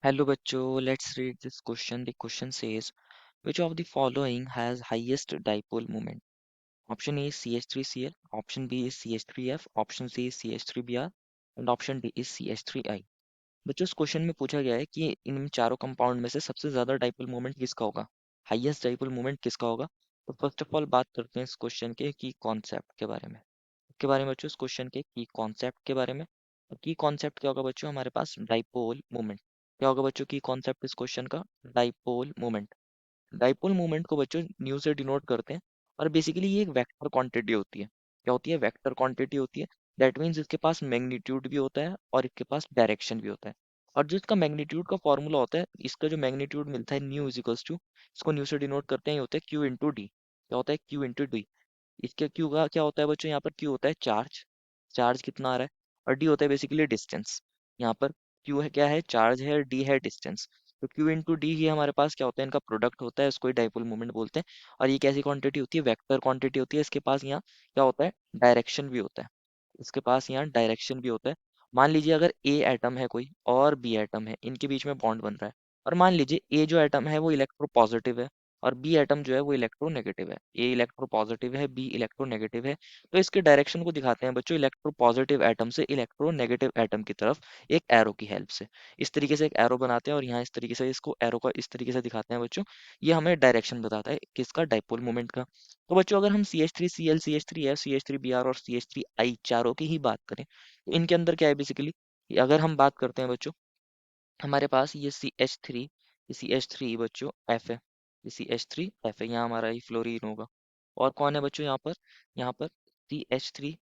Hello bachcho, let's read this question. The question says, which of the following has highest dipole moment? Option A is CH3Cl, option B is CH3F, option C is CH3Br and option D is CH3I. बच्चों इस question में पूछा गया है कि इन चारों compound में से सबसे ज्यादा डाइपोल मोमेंट किसका होगा, हाईएस्ट डाइपोल मोमेंट किसका होगा। तो फर्स्ट ऑफ ऑल बात करते हैं इस क्वेश्चन के की कॉन्सेप्ट के बारे में बच्चों, इस क्वेश्चन के की कॉन्सेप्ट के बारे में। और की कॉन्सेप्ट क्या होगा बच्चों, हमारे पास डाइपोल मोमेंट। क्या होगा बच्चों की कॉन्सेप्ट इस क्वेश्चन का, डाइपोल मोमेंट। डाइपोल मोमेंट को बच्चों न्यू से डिनोट करते हैं और बेसिकली ये एक वेक्टर क्वांटिटी होती है। क्या होती है, वेक्टर क्वांटिटी होती है। दैट मीन्स इसके पास मैग्नीट्यूड भी होता है और इसके पास डायरेक्शन भी होता है। और जो इसका मैग्नीट्यूड का फॉर्मूला होता है, इसका जो मैग्नीट्यूड मिलता है न्यू इजिकल्स टू, इसको न्यू से डिनोट करते हैं, ये होता है क्यू इंटू डी। क्या होता है, क्यू इंटू डी। इसके क्यू का क्या होता है बच्चों, यहाँ पर क्यू होता है चार्ज, चार्ज कितना आ रहा है, और डी होता है बेसिकली डिस्टेंस। यहाँ पर क्यू है, क्या है, चार्ज है, और डी है डिस्टेंस। तो क्यू इंटू डी ही हमारे पास क्या होता है, इनका प्रोडक्ट होता है, इसको ही डाइपोल मोमेंट बोलते हैं। और ये कैसी क्वांटिटी होती है, वेक्टर क्वांटिटी होती है। इसके पास यहाँ क्या होता है, डायरेक्शन भी होता है। इसके पास यहाँ डायरेक्शन भी होता है। मान लीजिए अगर ए एटम है कोई और बी एटम है, इनके बीच में बॉन्ड बन रहा है। और मान लीजिए ए जो एटम है वो इलेक्ट्रो पॉजिटिव है और बी एटम जो है वो इलेक्ट्रो नेगेटिव है। ए इलेक्ट्रो पॉजिटिव है, बी इलेक्ट्रो नेगेटिव है। तो इसके डायरेक्शन को दिखाते हैं बच्चों इलेक्ट्रो पॉजिटिव एटम से इलेक्ट्रो नेगेटिव एटम की तरफ एक एरो की हेल्प से। इस तरीके से एक एरो बनाते हैं और यहाँ इस तरीके से इसको एरो का इस तरीके से दिखाते हैं बच्चों। ये हमें डायरेक्शन बताता है किसका, डाइपोल मोमेंट का। तो बच्चों अगर हम CH3Cl, CH3F, CH3Br और CH3I चारों की ही बात करें, तो इनके अंदर क्या है बेसिकली, अगर हम बात करते हैं बच्चों, हमारे पास ये CH3 बच्चों F है। ये CH3F है, यहाँ हमारा ये फ्लोरीन होगा। और कौन है बच्चों यहाँ पर CH3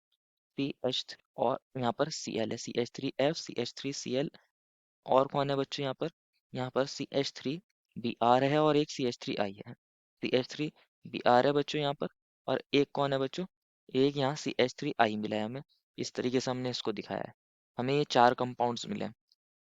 और यहाँ पर Cl है, CH3F, CH3Cl। और कौन है बच्चों यहाँ पर CH3Br है और एक CH3I है। CH3Br है बच्चों यहाँ पर। और एक कौन है बच्चों, एक यहाँ CH3I मिला है हमें। इस तरीके से हमने इसको दिखाया है, हमें ये चार कंपाउंड्स मिले हैं।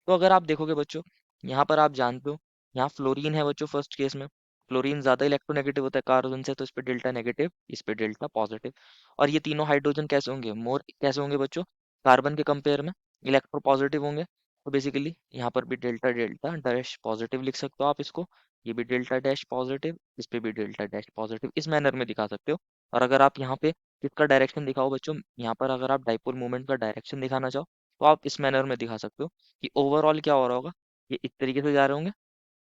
तो अगर आप देखोगे बच्चों, यहाँ पर आप जानते हो, यहाँ फ्लोरीन है बच्चों फर्स्ट केस में। फ्लोरीन ज्यादा इलेक्ट्रोनेगेटिव होता है कार्बन से, तो इस पे डेल्टा नेगेटिव, इस पे डेल्टा पॉजिटिव। और ये तीनों हाइड्रोजन कैसे होंगे, मोर कैसे होंगे बच्चों, कार्बन के कंपेयर में इलेक्ट्रो पॉजिटिव होंगे। तो बेसिकली यहाँ पर भी डेल्टा डेल्टा डैश पॉजिटिव लिख सकते हो आप इसको। ये भी डेल्टा डैश पॉजिटिव, इस पे भी डेल्टा डैश पॉजिटिव, इस मैनर में दिखा सकते हो। और अगर आप यहाँ पे किसका डायरेक्शन दिखाओ बच्चों, यहाँ पर अगर आप डाइपोल मूवमेंट का डायरेक्शन दिखाना चाहो, तो आप इस मैनर में दिखा सकते हो कि ओवरऑल क्या हो रहा होगा। ये इस तरीके से जा रहे होंगे,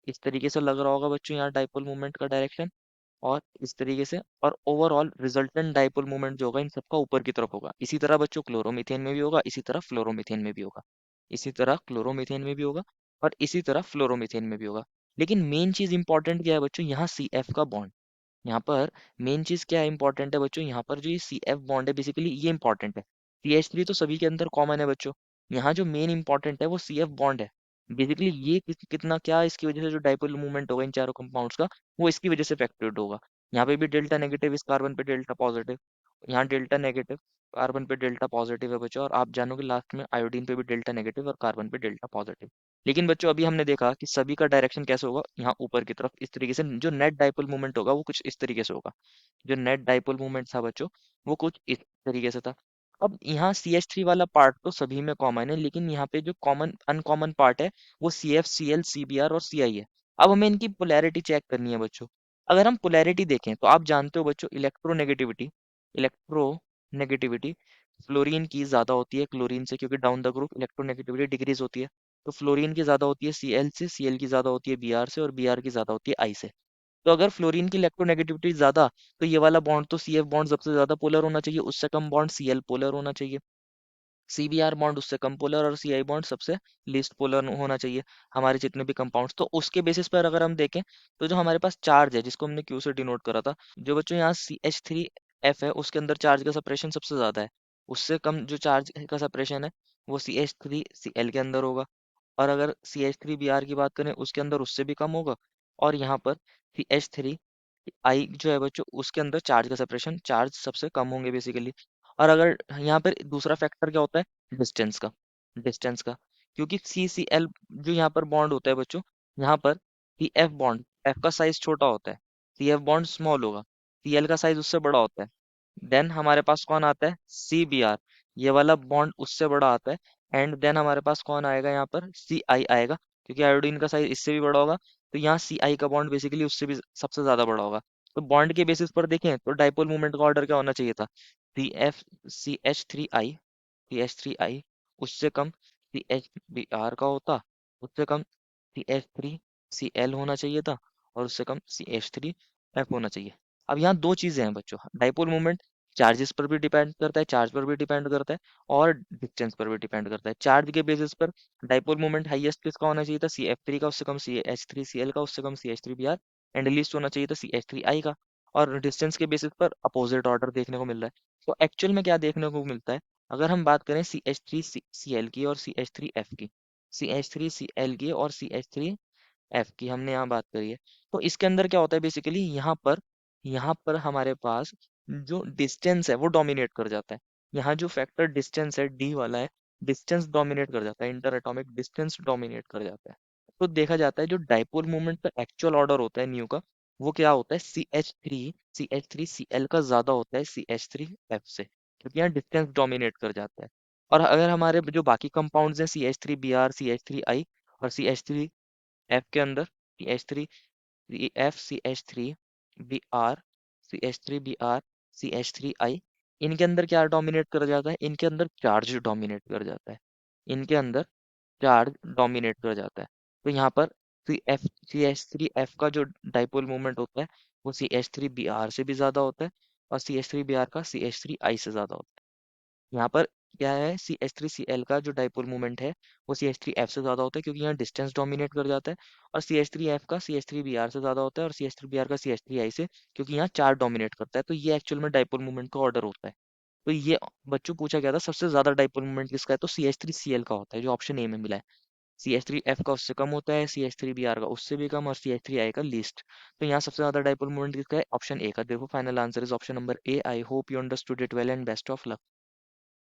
इस तरीके से लग रहा होगा बच्चों यहाँ डाइपोल मूवमेंट का डायरेक्शन। और इस तरीके से, और ओवरऑल रिजल्टेंट डाइपोल मूवमेंट जो होगा इन सबका ऊपर की तरफ होगा। इसी तरह बच्चों क्लोरोमीथेन में भी होगा, इसी तरह फ्लोरोमीथेन में भी होगा, इसी तरह क्लोरोमीथेन में भी होगा, और इसी तरह फ्लोरोमीथेन में भी होगा। लेकिन मेन चीज इंपॉर्टेंट क्या है बच्चों, यहाँ CF का बॉन्ड। यहाँ पर मेन चीज क्या है इंपॉर्टेंट है बच्चों, यहाँ पर जो ये CF बॉन्ड है बेसिकली ये इंपॉर्टेंट है। CH3 तो सभी के अंदर कॉमन है बच्चों, यहाँ जो मेन इंपॉर्टेंट है वो CF बॉन्ड है। बेसिकली ये कितना क्या इसकी वजह से जो डाइपोल मूवमेंट होगा इन चारों कंपाउंड्स का, वो इसकी वजह से फैक्टर्ड होगा। यहाँ पे भी डेल्टा नेगेटिव, इस कार्बन पे डेल्टा पॉजिटिव, यहाँ डेल्टा नेगेटिव, कार्बन पे डेल्टा पॉजिटिव है बच्चों। और आप जानोगे लास्ट में आयोडीन पे भी डेल्टा नेगेटिव और कार्बन पे डेल्टा पॉजिटिव। लेकिन बच्चों अभी हमने देखा कि सभी का डायरेक्शन कैसे होगा, यहाँ ऊपर की तरफ इस तरीके से। जो नेट डाइपोल मूवमेंट होगा वो कुछ इस तरीके से होगा, जो नेट डाइपोल मूवमेंट था बच्चों वो कुछ इस तरीके से था। अब यहाँ CH3 वाला पार्ट तो सभी में कॉमन है, लेकिन यहाँ पे जो कॉमन अनकॉमन पार्ट है वो CF, Cl, Cbr और Ci है। अब हमें इनकी पोलैरिटी चेक करनी है बच्चों। अगर हम पोलैरिटी देखें तो आप जानते हो बच्चों इलेक्ट्रोनेगेटिविटी फ्लोरीन की ज्यादा होती है क्लोरीन से, क्योंकि down the group electronegativity decrease होती है। तो फ्लोरीन की ज्यादा होती है Cl से, Cl की ज्यादा होती है Br से, और Br की ज्यादा होती है I से। तो अगर फ्लोरीन की इलेक्ट्रोनेगेटिविटी ज्यादा, तो ये वाला बॉन्ड तो CF बॉन्ड सबसे ज्यादा पोलर होना चाहिए, उससे कम बॉन्ड Cl पोलर होना चाहिए। CBr बॉन्ड उससे कम पोलर, और Ci बॉन्ड सबसे लीस्ट पोलर होना चाहिए हमारे जितने भी कंपाउंड्स। तो उसके बेसिस पर अगर हम देखें, तो जो हमारे पास चार्ज है जिसको हमने Q से डिनोट करा था, जो बच्चों यहाँ CH3F है उसके अंदर चार्ज का सेपरेशन सबसे ज्यादा है। उससे कम जो चार्ज का सेपरेशन है वो CH3Cl के अंदर होगा। और अगर CH3Br की बात करें उसके अंदर उससे भी कम होगा। और यहाँ पर CH3I जो है बच्चों उसके अंदर चार्ज का सेपरेशन, चार्ज सबसे कम होंगे बेसिकली। और अगर यहाँ पर दूसरा फैक्टर क्या होता है, डिस्टेंस का। क्योंकि CCl जो यहाँ पर बॉन्ड होता है बच्चों, यहाँ पर CF बॉन्ड, F का साइज छोटा होता है, CF बॉन्ड स्मॉल होगा, Cl का साइज उससे बड़ा होता है। देन हमारे पास कौन आता है, CBr, ये वाला बॉन्ड उससे बड़ा आता है। एंड देन हमारे पास कौन आएगा, यहाँ पर CI आएगा। क्योंकि आयोडीन का साइज इससे भी बड़ा होगा, तो यहाँ सी आई का बॉन्ड बेसिकली उससे भी सबसे ज्यादा बड़ा होगा। तो बॉन्ड के बेसिस पर देखें तो डाइपोल मूवमेंट का ऑर्डर क्या होना चाहिए था, सी एच थ्री आई, उससे कम सी एच बी आर का होता, उससे कम C H three C L होना चाहिए था, और उससे कम सी एच थ्री एफ होना चाहिए। अब यहाँ दो चीजें हैं बच्चों, डाइपोल मूवमेंट चार्जेस पर भी डिपेंड करता है, चार्ज पर भी डिपेंड करता है, और डिस्टेंस पर भी डिपेंड करता है। चार्ज के बेसिस पर डाइपोल मोमेंट हाईएस्ट किसका होना चाहिए था, सी एफ थ्री का, उससे कम C H three C L का, उससे कम C H three B R, and least होना चाहिए था सी एच थ्री आई का। और डिस्टेंस के बेसिस पर अपोजिट ऑर्डर देखने को मिल रहा है। तो एक्चुअल में क्या देखने को मिलता है, अगर हम बात करें C H three C L की और सी एच थ्री एफ की, C H three C L की और सी एच थ्री एफ की हमने यहाँ बात करी है, तो इसके अंदर क्या होता है बेसिकली, यहाँ पर हमारे पास जो डिस्टेंस है वो डोमिनेट कर जाता है। यहाँ जो फैक्टर डिस्टेंस है, डी वाला है, डिस्टेंस डोमिनेट कर जाता है, इंटर एटॉमिक डिस्टेंस डोमिनेट कर जाता है। तो देखा जाता है जो डाइपोल मूवमेंट का एक्चुअल ऑर्डर होता है न्यू का, वो क्या होता है, C H three C L का ज्यादा होता है सी एच थ्री एफ से, क्योंकि यहाँ डिस्टेंस डोमिनेट कर जाता है। और अगर हमारे जो बाकी कंपाउंड्स हैं, C H three B R, C H three I और सी एच थ्री एफ के अंदर, C H three F, C H three B R, C H three I, इनके अंदर क्या डोमिनेट कर जाता है, इनके अंदर चार्ज डोमिनेट कर जाता है, इनके अंदर चार्ज डोमिनेट कर जाता है। तो यहाँ पर सी एच थ्री एफ का जो डाइपोल मूवमेंट होता है, वो C H three B R से भी ज्यादा होता है, और C H three B R का सी एच थ्री आई से ज्यादा होता है। यहाँ पर क्या है, C H three C L का जो डाइपोल मूवमेंट है, वो सी एच थ्री एफ से ज्यादा होता है, क्योंकि यहाँ डिस्टेंस डोमिनेट कर जाता है। और सी एच थ्री एफ का C H three B R से ज्यादा होता है, और C H three B R का सी एच थ्री आई से, क्योंकि यहाँ चार डोमिनेट करता है। तो ये एक्चुअल में डाइपोल मूवमेंट का ऑर्डर होता है। तो ये बच्चों पूछा गया था सबसे ज्यादा डाइपोल मूवमेंट किसका है, तो C H three C L का होता है, जो ऑप्शन ए में मिला है। सी एच थ्री एफ का उससे कम होता है, C H three B R का उससे भी कम, और सी एच थ्री आई का लीस्ट। तो यहाँ सबसे ज्यादा डाइपोल मूवमेंट किसका है, ऑप्शन ए का। देखो final answer is option number A. I hope you understood it well and best of luck.